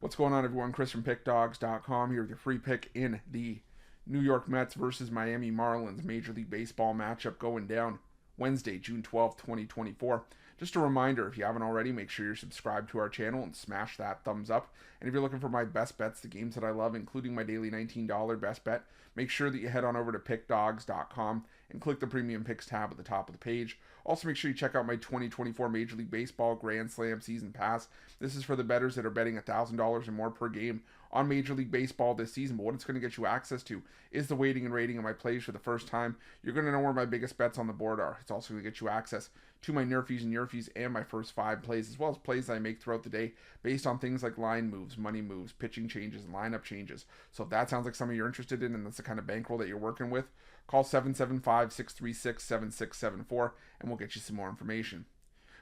What's going on, everyone? Chris from Pickdawgz.com here with your free pick in the New York Mets versus Miami Marlins Major League Baseball matchup going down Wednesday, June 12th, 2024. Just a reminder, if you haven't already, make sure you're subscribed to our channel and smash that thumbs up. And if you're looking for my best bets, the games that I love, including my daily $19 best bet, make sure that you head on over to pickdawgz.com and click the Premium Picks tab at the top of the page. Also, make sure you check out my 2024 Major League Baseball Grand Slam Season Pass. This is for the bettors that are betting $1,000 or more per game on Major League Baseball this season. But what it's going to get you access to is the weighting and rating of my plays for the first time. You're going to know where my biggest bets on the board are. It's also going to get you access to my nerfies and yerfies and my first 5 plays, as well as plays that I make throughout the day based on things like line moves, money moves, pitching changes, and lineup changes. So if that sounds like something you're interested in and that's the kind of bankroll that you're working with, call 775-636-7674 and we'll get you some more information.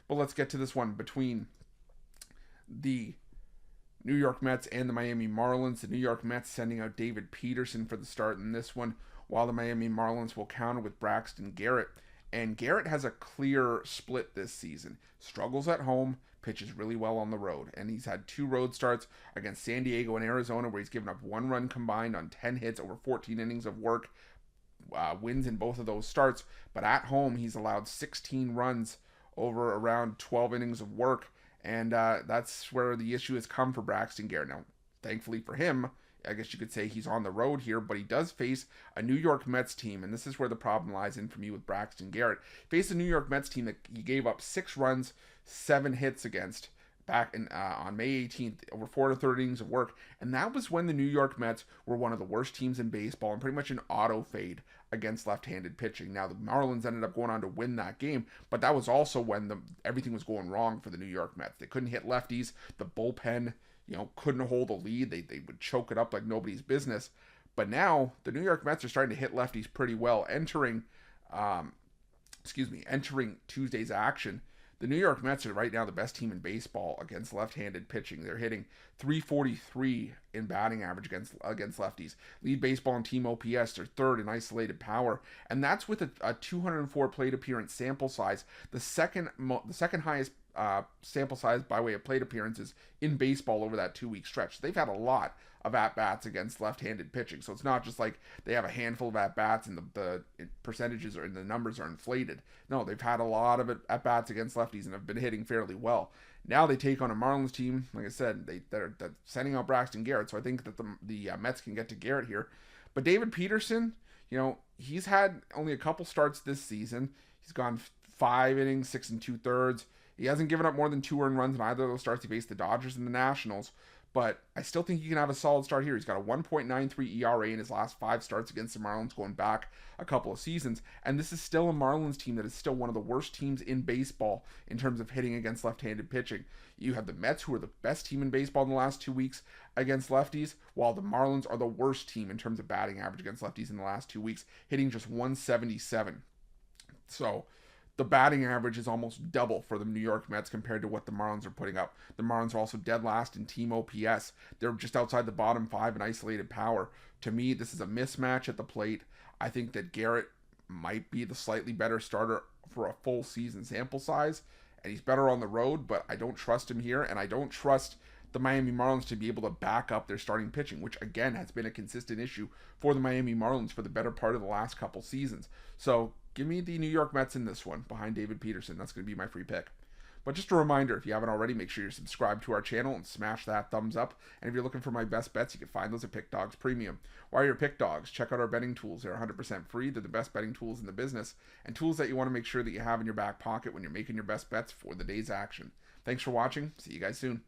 But let's get to this one between the New York Mets and the Miami Marlins. The New York Mets sending out David Peterson for the start in this one, while the Miami Marlins will counter with Braxton Garrett. And Garrett has a clear split this season. Struggles at home, pitches really well on the road. And he's had 2 road starts against San Diego and Arizona, where he's given up 1 run combined on 10 hits over 14 innings of work. Wins in both of those starts. But at home, he's allowed 16 runs over around 12 innings of work. And that's where the issue has come for Braxton Garrett. Now, thankfully for him, I guess you could say he's on the road here, but he does face a New York Mets team, and this is where the problem lies in for me with Braxton Garrett. Faced a New York Mets team that he gave up 6 runs, 7 hits against back in on May 18th, over 4 1/3 innings of work, and that was when the New York Mets were one of the worst teams in baseball and pretty much an auto fade against left-handed pitching. Now, the Marlins ended up going on to win that game, but that was also when everything was going wrong for the New York Mets. They couldn't hit lefties, the bullpen couldn't hold a lead. They would choke it up like nobody's business. But now the New York Mets are starting to hit lefties pretty well. Entering Tuesday's action, the New York Mets are right now the best team in baseball against left-handed pitching. They're hitting .343 in batting average against lefties. Lead baseball in team OPS. They're 3rd in isolated power, and that's with a 204 plate appearance sample size, the second highest sample size by way of plate appearances in baseball over that 2-week stretch. They've had a lot of at-bats against left-handed pitching, so it's not just like they have a handful of at-bats and the percentages and the numbers are inflated. No, they've had a lot of at-bats against lefties and have been hitting fairly well. Now they take on a Marlins team, like I said, they're sending out Braxton Garrett, so I think that the Mets can get to Garrett here. But David Peterson, he's had only a couple starts this season. He's gone 5 innings, 6 2/3. He hasn't given up more than 2 earned runs in either of those starts. He faced the Dodgers and the Nationals, but I still think he can have a solid start here. He's got a 1.93 ERA in his last 5 starts against the Marlins going back a couple of seasons, and this is still a Marlins team that is still one of the worst teams in baseball in terms of hitting against left-handed pitching. You have the Mets, who are the best team in baseball in the last 2 weeks against lefties, while the Marlins are the worst team in terms of batting average against lefties in the last 2 weeks, hitting just .177. So the batting average is almost double for the New York Mets compared to what the Marlins are putting up. The Marlins are also dead last in team OPS. They're just outside the bottom 5 in isolated power. To me, this is a mismatch at the plate. I think that Garrett might be the slightly better starter for a full season sample size, and he's better on the road, but I don't trust him here, and I don't trust the Miami Marlins to be able to back up their starting pitching, which again has been a consistent issue for the Miami Marlins for the better part of the last couple seasons. So give me the New York Mets in this one behind David Peterson. That's going to be my free pick. But just a reminder, if you haven't already, make sure you're subscribed to our channel and smash that thumbs up. And if you're looking for my best bets, you can find those at Pickdawgz Premium. While you're at Pickdawgz, check out our betting tools. They're 100% free. They're the best betting tools in the business, and tools that you want to make sure that you have in your back pocket when you're making your best bets for the day's action. Thanks for watching. See you guys soon.